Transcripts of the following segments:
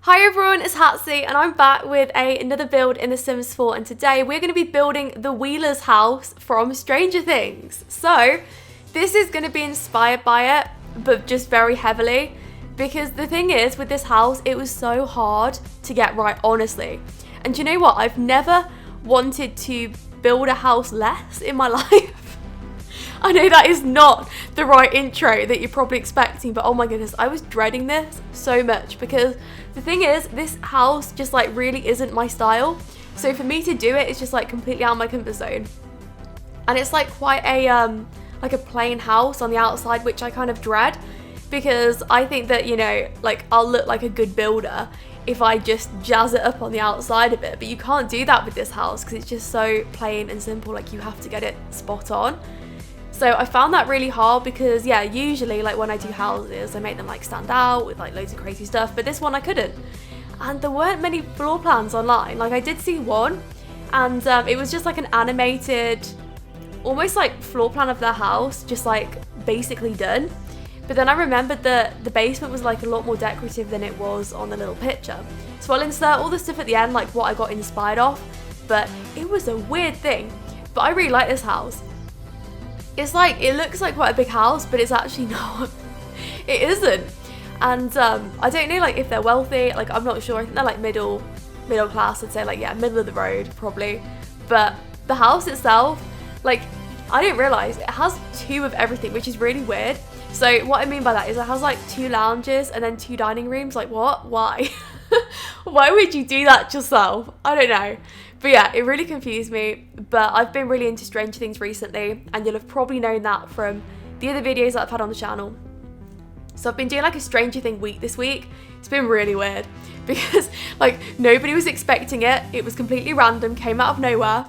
Hi everyone, it's Hatsy and I'm back with another build in The Sims 4, and today we're going to be building the Wheeler's house from Stranger Things. So this is going to be inspired by it, but just very heavily, because the thing is with this house, it was so hard to get right, honestly. And you know what? I've never wanted to build a house less in my life. I know that is not the right intro that you're probably expecting, but oh my goodness, I was dreading this so much because the thing is, this house just like really isn't my style. So for me to do it, it's just like completely out of my comfort zone. And it's like quite a plain house on the outside, which I kind of dread because I think that, you know, like I'll look like a good builder if I just jazz it up on the outside a bit, but you can't do that with this house because it's just so plain and simple. Like you have to get it spot on. So I found that really hard because, yeah, usually like when I do houses, I make them like stand out with like loads of crazy stuff, but this one I couldn't. And there weren't many floor plans online. Like I did see one, and it was just like an animated, almost like floor plan of their house, just like basically done. But then I remembered that the basement was like a lot more decorative than it was on the little picture. So I'll insert all the stuff at the end, like what I got inspired of, but it was a weird thing. But I really like this house. It's like, it looks like quite a big house, but it's actually not. It isn't. And I don't know like if they're wealthy, like I'm not sure. I think they're like middle class, I'd say, like, yeah, middle of the road probably. But the house itself, like, I didn't realise it has 2 of everything, which is really weird. So what I mean by that is it has like 2 lounges and then 2 dining rooms. Like what? Why? Why would you do that yourself? I don't know. But yeah, it really confused me. But I've been really into Stranger Things recently, and you'll have probably known that from the other videos that I've had on the channel. So I've been doing like a Stranger Thing week this week. It's been really weird because like nobody was expecting it. It was completely random, came out of nowhere.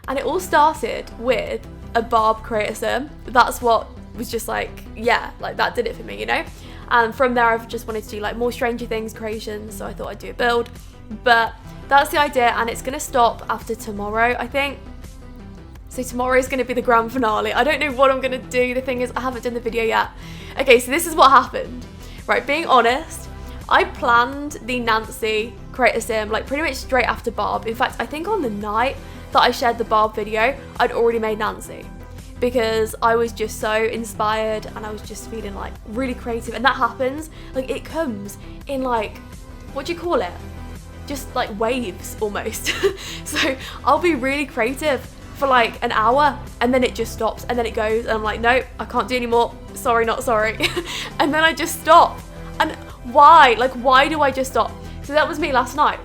And it all started with a Barb creator sim. That's what was just like, yeah, like that did it for me, you know? And from there I've just wanted to do like more Stranger Things creations, so I thought I'd do a build. But that's the idea, and it's gonna stop after tomorrow, I think. So tomorrow is gonna be the grand finale. I don't know what I'm gonna do. The thing is, I haven't done the video yet. Okay, so this is what happened. Right, being honest, I planned the Nancy creator sim like pretty much straight after Barb. In fact, I think on the night that I shared the Barb video, I'd already made Nancy, because I was just so inspired and I was just feeling like really creative. And that happens, like it comes in like, what do you call it? Just like waves almost. So I'll be really creative for like an hour and then it just stops and then it goes and I'm like, nope, I can't do anymore. Sorry, not sorry. And then I just stop. And why? Like, why do I just stop? So that was me last night.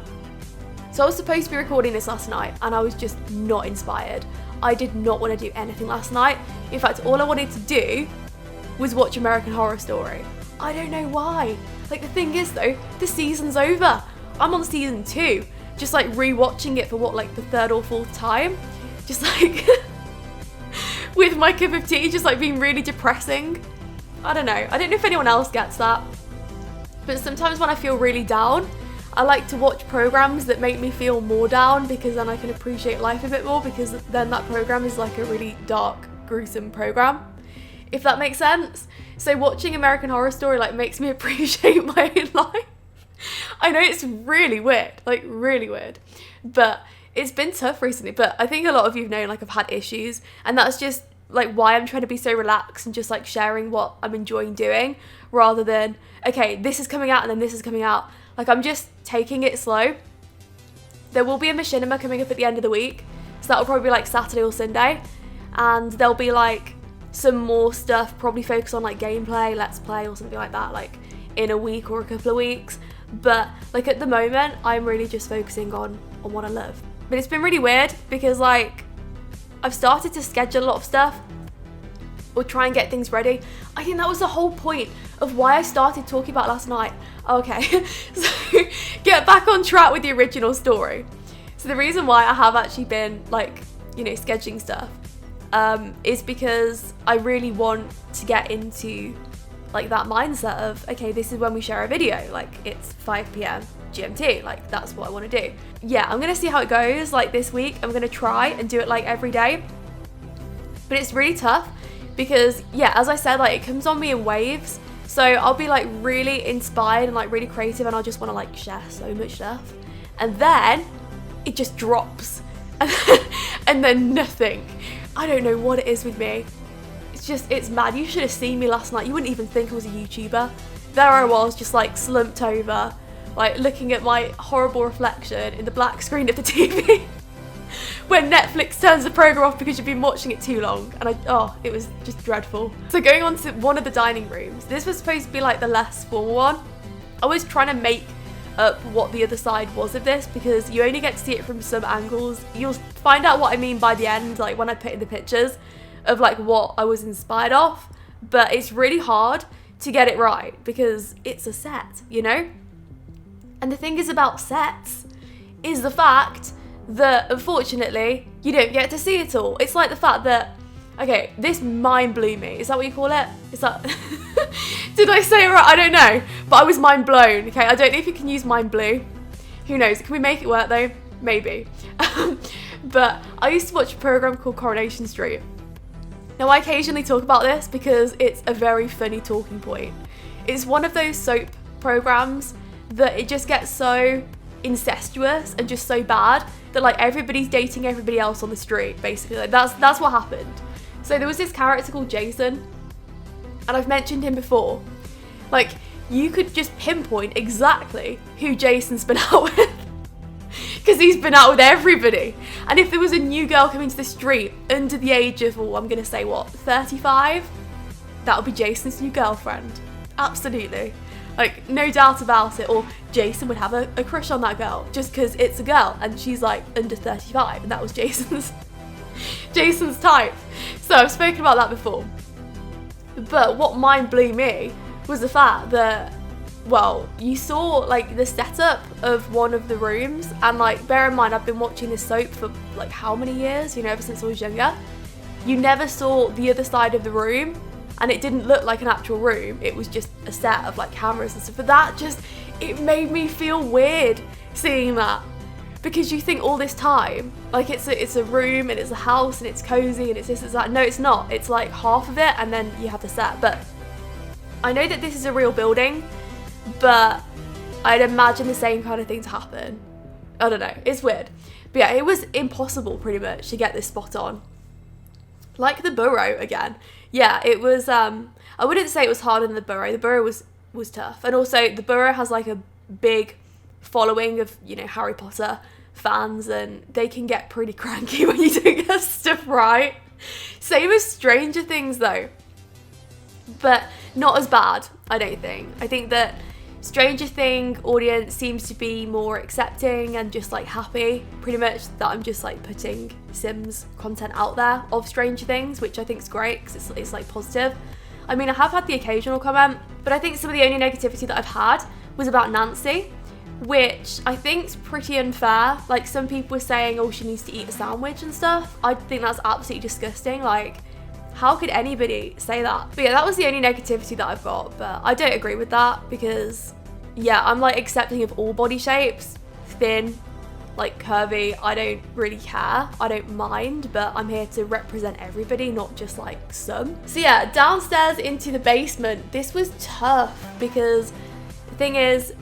So I was supposed to be recording this last night and I was just not inspired. I did not want to do anything last night. In fact, all I wanted to do was watch American Horror Story. I don't know why. Like the thing is though, the season's over. I'm on season 2, just like rewatching it for what, like the 3rd or 4th time, just like with my cup of tea, just like being really depressing. I don't know if anyone else gets that, but sometimes when I feel really down, I like to watch programs that make me feel more down, because then I can appreciate life a bit more, because then that program is like a really dark, gruesome program, if that makes sense. So watching American Horror Story like makes me appreciate my life. I know it's really weird, like really weird, but it's been tough recently. But I think a lot of you know, like I've had issues, and that's just like why I'm trying to be so relaxed and just like sharing what I'm enjoying doing, rather than, okay, this is coming out and then this is coming out. Like I'm just taking it slow. There will be a machinima coming up at the end of the week, so that'll probably be like Saturday or Sunday, and there'll be like some more stuff, probably focus on like gameplay, let's play or something like that, like in a week or a couple of weeks. But like at the moment, I'm really just focusing on what I love. But it's been really weird because like I've started to schedule a lot of stuff or try and get things ready. I think that was the whole point of why I started talking about last night. Okay, so get back on track with the original story. So the reason why I have actually been like, you know, scheduling stuff is because I really want to get into like that mindset of, okay, this is when we share a video, like it's 5 p.m. GMT, like that's what I want to do. Yeah, I'm gonna see how it goes. Like this week I'm gonna try and do it like every day, but it's really tough because, yeah, as I said, like it comes on me in waves. So I'll be like really inspired and like really creative, and I'll just want to like share so much stuff, and then it just drops and then nothing. I don't know what it is with me. It's mad. You should have seen me last night. You wouldn't even think I was a YouTuber. There I was, just like slumped over, like looking at my horrible reflection in the black screen of the TV when Netflix turns the program off because you've been watching it too long. And it was just dreadful. So going on to one of the dining rooms, this was supposed to be like the less formal one. I was trying to make up what the other side was of this because you only get to see it from some angles. You'll find out what I mean by the end, like when I put in the pictures of like what I was inspired of, but it's really hard to get it right because it's a set, you know? And the thing is about sets is the fact that unfortunately you don't get to see it all. It's like the fact that, okay, this mind blew me. Is that what you call it? Is that did I say it right? I don't know, but I was mind blown. Okay, I don't know if you can use mind blew. Who knows? Can we make it work though? Maybe. But I used to watch a program called Coronation Street. Now I occasionally talk about this because it's a very funny talking point. It's one of those soap programs that it just gets so incestuous and just so bad that like everybody's dating everybody else on the street, basically. Like that's what happened. So there was this character called Jason, and I've mentioned him before. Like, you could just pinpoint exactly who Jason's been out with because he's been out with everybody. And if there was a new girl coming to the street under the age of, I'm gonna say what, 35, that would be Jason's new girlfriend. Absolutely. Like, no doubt about it. Or Jason would have a crush on that girl just because it's a girl and she's like under 35, and that was Jason's type. So I've spoken about that before. But what mind blew me was the fact that, well, you saw like the setup of one of the rooms, and like bear in mind I've been watching this soap for like how many years, you know, ever since I was younger. You never saw the other side of the room, and it didn't look like an actual room. It was just a set of like cameras and stuff. But that just, it made me feel weird seeing that, because you think all this time like it's a room and it's a house and it's cozy and it's this, it's that. No, it's not. It's like half of it, and then you have the set. But I know that this is a real building, but I'd imagine the same kind of thing to happen. I don't know, it's weird. But yeah, it was impossible pretty much to get this spot on. Like the Borough again. Yeah, it was, I wouldn't say it was harder than the Borough. The Borough was tough. And also the Borough has like a big following of, you know, Harry Potter fans, and they can get pretty cranky when you don't get stuff right. Same as Stranger Things though. But not as bad, I don't think. I think that Stranger Thing audience seems to be more accepting and just like happy pretty much that I'm just like putting Sims content out there of Stranger Things, which I think is great because it's like positive. I mean, I have had the occasional comment, but I think some of the only negativity that I've had was about Nancy, which I think is pretty unfair. Like, some people were saying, oh, she needs to eat a sandwich and stuff. I think that's absolutely disgusting. Like, how could anybody say that? But yeah, that was the only negativity that I've got, but I don't agree with that because, yeah, I'm like accepting of all body shapes, thin, like curvy. I don't really care. I don't mind, but I'm here to represent everybody, not just like some. So yeah, downstairs into the basement. This was tough because the thing is,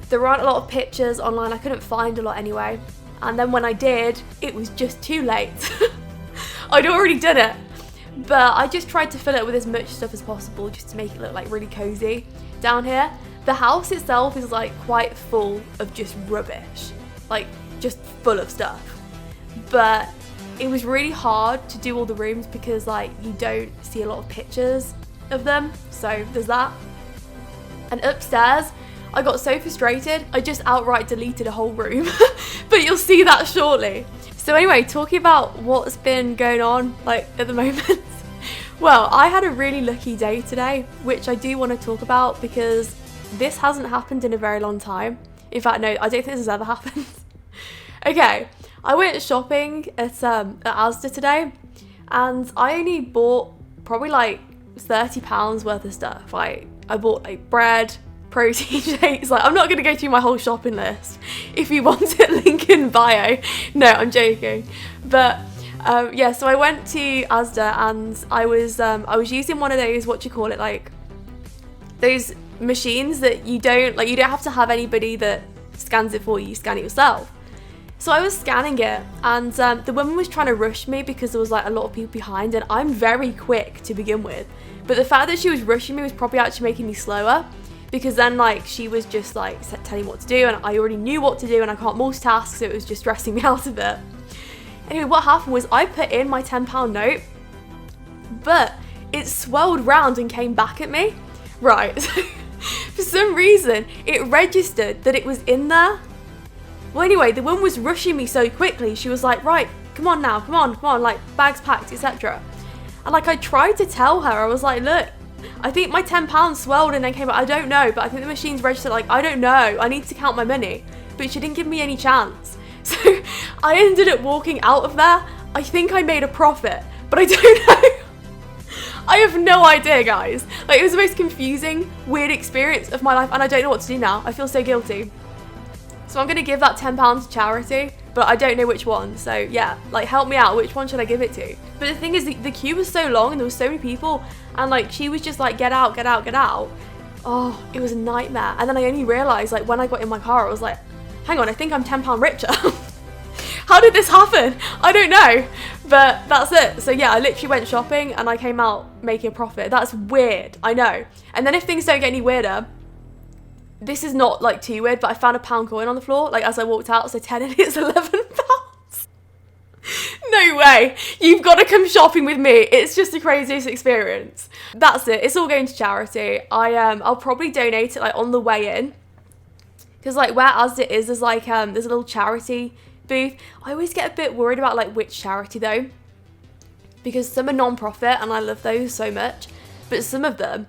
there aren't a lot of pictures online. I couldn't find a lot anyway. And then when I did, it was just too late. I'd already done it. But I just tried to fill it with as much stuff as possible just to make it look like really cozy down here. The house itself is like quite full of just rubbish, like just full of stuff. But it was really hard to do all the rooms because like you don't see a lot of pictures of them. So there's that. And upstairs, I got so frustrated, I just outright deleted a whole room. But you'll see that shortly. So anyway, talking about what's been going on like at the moment. Well, I had a really lucky day today, which I do want to talk about because this hasn't happened in a very long time. In fact, no, I don't think this has ever happened. Okay, I went shopping at Asda today, and I only bought probably like £30 worth of stuff. Like, I bought like bread, protein shakes. Like, I'm not going to go through my whole shopping list. If you want it, link in bio. No, I'm joking. But yeah, so I went to Asda and I was using one of those, what do you call it, like those machines that you don't have to have anybody that scans it for you, you scan it yourself. So I was scanning it, and the woman was trying to rush me because there was like a lot of people behind, and I'm very quick to begin with. But the fact that she was rushing me was probably actually making me slower, because then like she was just like telling me what to do, and I already knew what to do, and I can't multitask, so it was just stressing me out a bit. Anyway, what happened was I put in my £10 note, but it swirled round and came back at me. Right, for some reason it registered that it was in there. Well, anyway, the woman was rushing me so quickly. She was like, right, come on now, come on, like bags packed, etc. And like I tried to tell her, I was like, look, I think my £10 swelled and then came out. I don't know, but I think the machine's registered. Like, I don't know. I need to count my money. But she didn't give me any chance. So I ended up walking out of there. I think I made a profit, but I don't know. I have no idea, guys. Like, it was the most confusing, weird experience of my life, and I don't know what to do now. I feel so guilty. So I'm going to give that £10 to charity, but I don't know which one. So yeah, like, help me out. Which one should I give it to? But the thing is, the queue was so long and there was so many people, and like she was just like, get out, get out, get out. Oh, it was a nightmare. And then I only realised, like, when I got in my car, I was like, hang on, I think I'm £10 richer. How did this happen? I don't know. But that's it. So yeah, I literally went shopping and I came out making a profit. That's weird, I know. And then if things don't get any weirder, this is not like too weird, but I found a £1 coin on the floor, like as I walked out, so technically it's £11. No way, you've got to come shopping with me. It's just the craziest experience. That's it, it's all going to charity. I'll probably donate it like on the way in, because like where Asda is, there's like there's a little charity booth. I always get a bit worried about like which charity though, because some are non-profit and I love those so much, but some of them,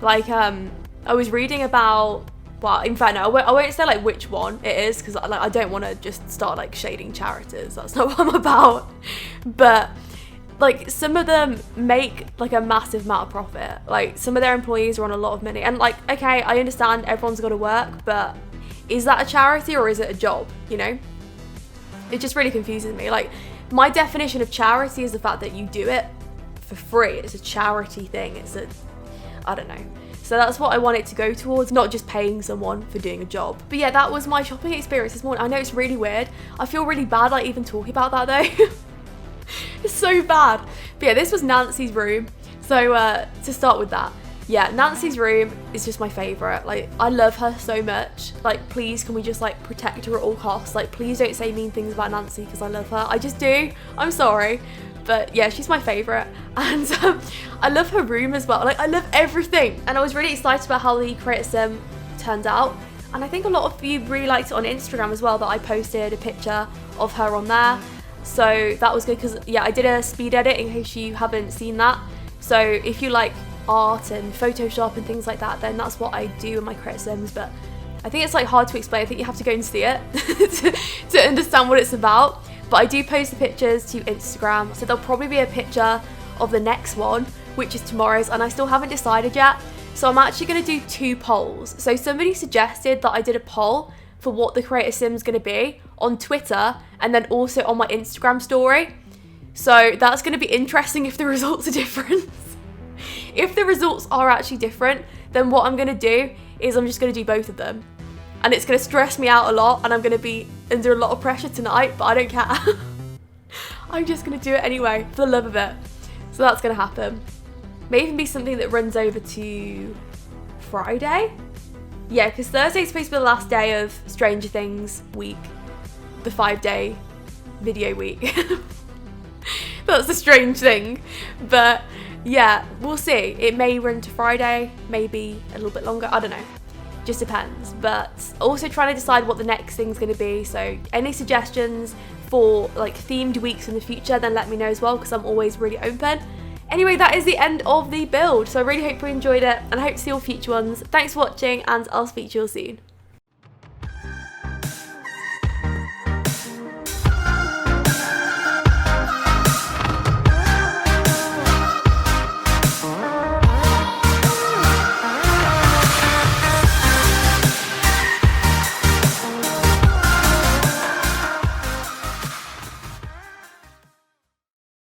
like I was reading about, well, in fact, no, I won't say like which one it is, because like I don't want to just start like shading charities. That's not what I'm about. But like some of them make like a massive amount of profit. Like some of their employees are on a lot of money, and like, okay, I understand everyone's got to work, but is that a charity or is it a job? You know, it just really confuses me. Like, my definition of charity is the fact that you do it for free. It's a charity thing. I don't know. So that's what I want it to go towards, not just paying someone for doing a job. But yeah, that was my shopping experience this morning. I know it's really weird. I feel really bad like even talking about that though. It's so bad. But yeah, this was Nancy's room. So to start with that, yeah, Nancy's room is just my favourite. Like, I love her so much. Like, please, can we just like protect her at all costs? Like, please don't say mean things about Nancy because I love her. I just do. I'm sorry. But yeah, she's my favourite, and I love her room as well. Like, I love everything, and I was really excited about how the Create a Sim turned out, and I think a lot of you really liked it on Instagram as well, that I posted a picture of her on there. So that was good, because yeah, I did a speed edit in case you haven't seen that. So if you like art and Photoshop and things like that, then that's what I do in my Create a Sims. But I think it's like hard to explain. I think you have to go and see it to understand what it's about. But I do post the pictures to Instagram, so there'll probably be a picture of the next one, which is tomorrow's, and I still haven't decided yet. So I'm actually going to do 2 polls. So somebody suggested that I did a poll for what the Create a Sim is going to be on Twitter, and then also on my Instagram story. So that's going to be interesting if the results are different. If the results are actually different, then what I'm going to do is I'm just going to do both of them. And it's going to stress me out a lot, and I'm going to be under a lot of pressure tonight, but I don't care. I'm just going to do it anyway, for the love of it. So that's going to happen. May even be something that runs over to Friday. Yeah, because Thursday's supposed to be the last day of Stranger Things week. The 5-day video week. That's a strange thing. But yeah, we'll see. It may run to Friday, maybe a little bit longer. I don't know. Just depends. But also trying to decide what the next thing's going to be. So any suggestions for like themed weeks in the future, then let me know as well, because I'm always really open. Anyway, that is the end of the build. So I really hope you enjoyed it, and I hope to see all future ones. Thanks for watching, and I'll speak to you all soon.